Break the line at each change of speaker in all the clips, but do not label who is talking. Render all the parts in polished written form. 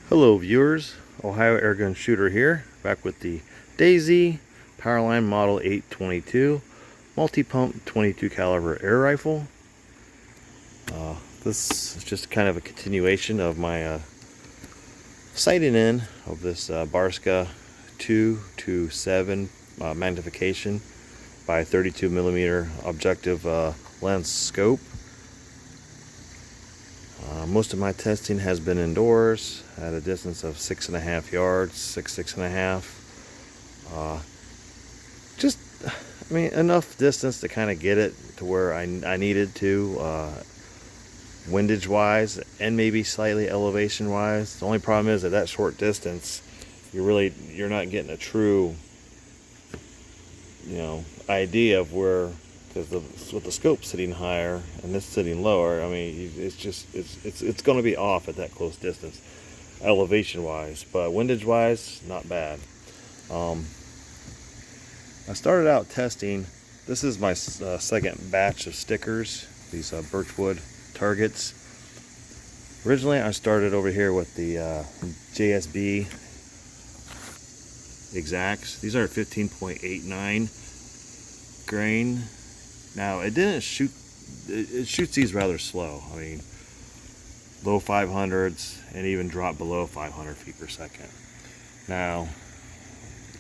Hello viewers, Ohio Airgun Shooter here, back with the Daisy Powerline Model 822 multi-pump 22 caliber air rifle. This is just kind of a continuation of my sighting in of this Barska 2-7 magnification by 32 millimeter objective lens scope. Most of my testing has been indoors at a distance of 6.5 yards, 6.5. I mean, enough distance to kind of get it to where I needed to, windage wise and maybe slightly elevation wise. The only problem is at that short distance, you're not getting a true, idea of where, because with the scope sitting higher and this sitting lower, I mean, it's going to be off at that close distance, elevation wise, but windage wise, not bad. I started out testing. This is my second batch of stickers, these birchwood targets. Originally, I started over here with the JSB exacts. These are 15.89 grain. Now it didn't shoot, it shoots these rather slow. I mean, low 500s and even drop below 500 feet per second. Now,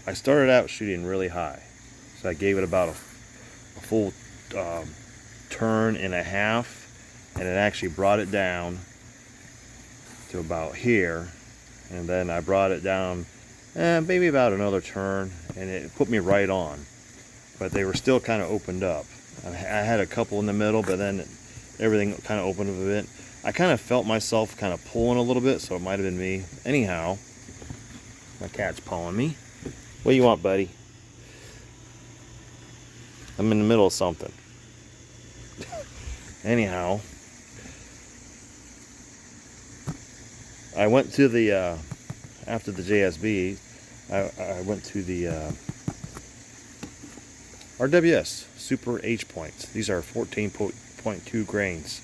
I started out shooting really high. So I gave it about a full turn and a half, and it actually brought it down to about here. And then I brought it down maybe about another turn, and it put me right on. But they were still kind of opened up. I had a couple in the middle, but then everything kind of opened up a bit. I kind of felt myself kind of pulling a little bit, so it might have been me. Anyhow, my cat's pawing me. What do you want, buddy? I'm in the middle of something. Anyhow, I went to the, after the JSB, I went to the RWS Super H Points. These are 14.2 grains.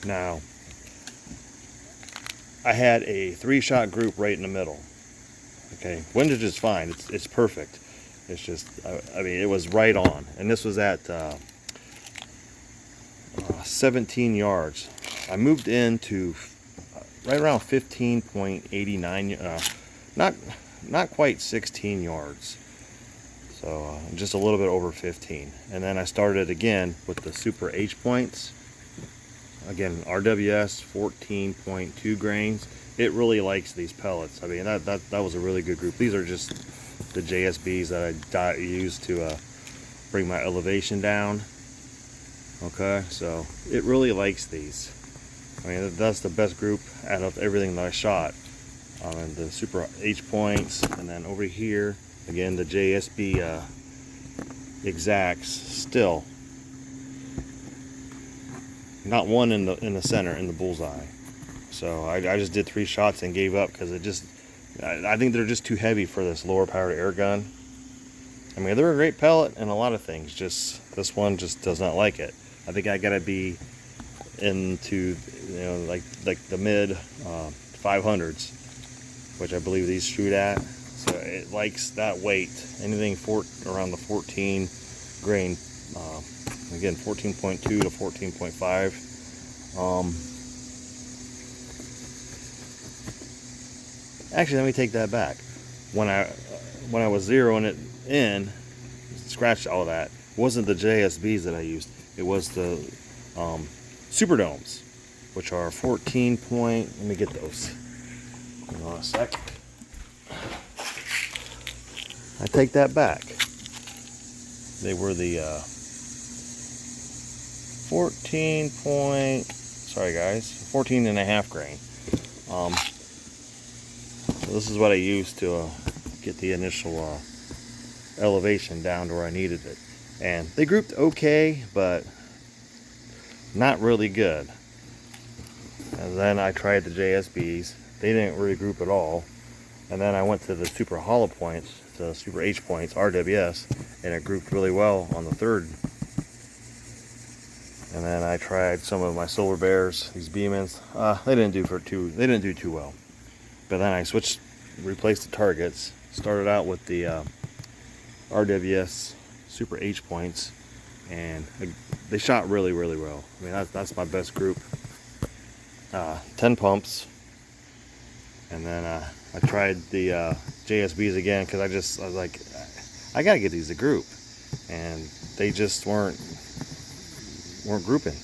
Now, I had a 3-shot group right in the middle. Okay, windage is fine. It's perfect. It's just, I mean, it was right on. And this was at 17 yards. I moved into right around 15.89, not quite 16 yards. So just a little bit over 15. And then I started again with the Super H Points. Again, RWS 14.2 grains. It really likes these pellets. I mean, that was a really good group. These are just the JSBs that I used to bring my elevation down. Okay, so it really likes these. I mean, that's the best group out of everything that I shot. And the Super H Points, and then over here, again, the JSB exacts, still not one in the center, in the bullseye. So I just did 3 shots and gave up because I think they're just too heavy for this lower powered air gun. I mean, they're a great pellet and a lot of things, just this one just does not like it. I think I gotta be into, like the mid 500s, which I believe these shoot at. So it likes that weight, anything around the 14 grain, again 14.2 to 14.5. Actually, let me take that back. When I was zeroing it in, scratched all of that, it wasn't the JSBs that I used. It was the Super Domes, which are 14 point. Let me get those. Hold on a sec. I take that back. They were the 14 point. Sorry guys, 14 and a half grain. So this is what I used to get the initial elevation down to where I needed it, and they grouped okay, but not really good. And then I tried the JSBs. They didn't really group at all. And then I went to the Super Hollow Points, the Super H Points, RWS, and it grouped really well on the third. And then I tried some of my Silver Bears, these Beemans. They didn't do too well. But then I replaced the targets. Started out with the RWS Super H Points, and they shot really well. I mean, that's my best group. 10 pumps, and then I tried the JSBs again because I was like, I gotta get these to group, and they just weren't grouping.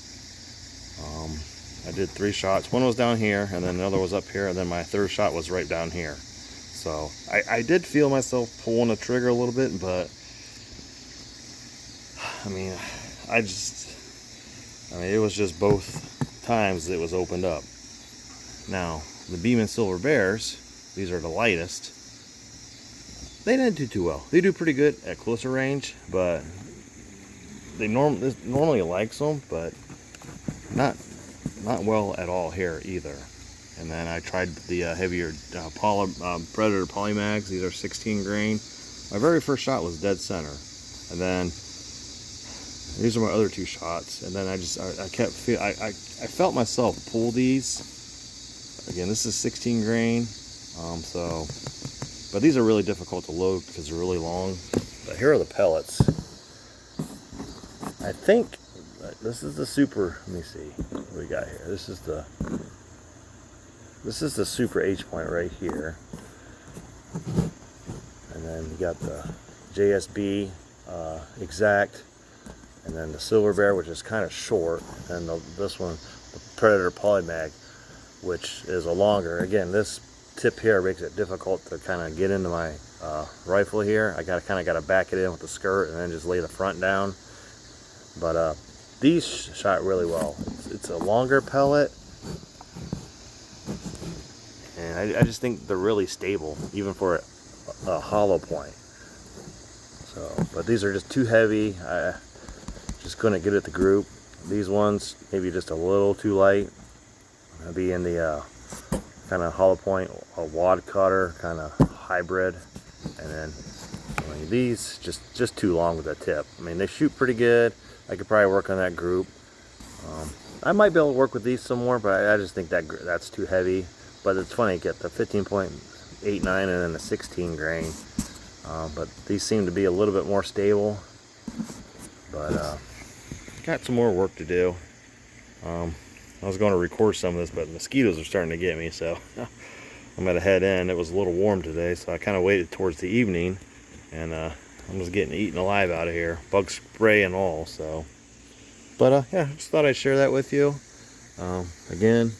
I did 3 shots. One was down here, and then another was up here, and then my third shot was right down here. So I did feel myself pulling the trigger a little bit, but I mean, it was just both times it was opened up. Now, the Beeman Silver Bears, these are the lightest. They didn't do too well. They do pretty good at closer range, but they normally likes them, but not well at all here either. And then I tried the heavier Predator Polymags. These are 16 grain. My very first shot was dead center, and then these are my other 2 shots. And then I felt myself pull these. Again, this is 16 grain. But these are really difficult to load because they're really long. But here are the pellets. I think this is the super. Let me see what we got here. This is the Super H Point right here, and then you got the JSB Exact, and then the Silver Bear, which is kind of short, and this one, the Predator Polymag, which is a longer. Again, this tip here makes it difficult to kind of get into my rifle here. I kind of got to back it in with the skirt and then just lay the front down. But these shot really well. It's a longer pellet, and I just think they're really stable, even for a hollow point. So, but these are just too heavy. I just couldn't get it to group. These ones maybe just a little too light. I'll be in the kind of hollow point, a wad cutter kind of hybrid, and then I mean, these just too long with the tip. I mean, they shoot pretty good. I could probably work on that group. I might be able to work with these some more, but I just think that's too heavy. But it's funny, get the 15.89 and then the 16 grain. But these seem to be a little bit more stable. But got some more work to do. I was going to record some of this, but mosquitoes are starting to get me, so I'm going to head in. It was a little warm today, so I kind of waited towards the evening, and I'm just getting eaten alive out of here, bug spray and all. So, but yeah, just thought I'd share that with you. Again,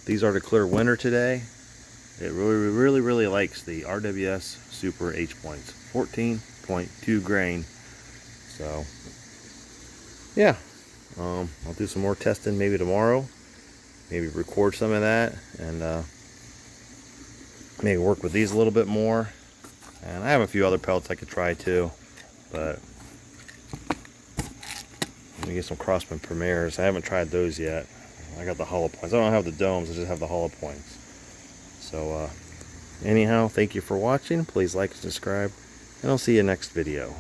these are the clear winner today. It really likes the RWS Super H Points, 14.2 grain. So yeah, I'll do some more testing maybe tomorrow, maybe record some of that, and maybe work with these a little bit more. And I have a few other pellets I could try too, but let me get some Crossman Premiers. I haven't tried those yet. I got the hollow points. I don't have the domes, I just have the hollow points. So anyhow, thank you for watching. Please like and subscribe, and I'll see you next video.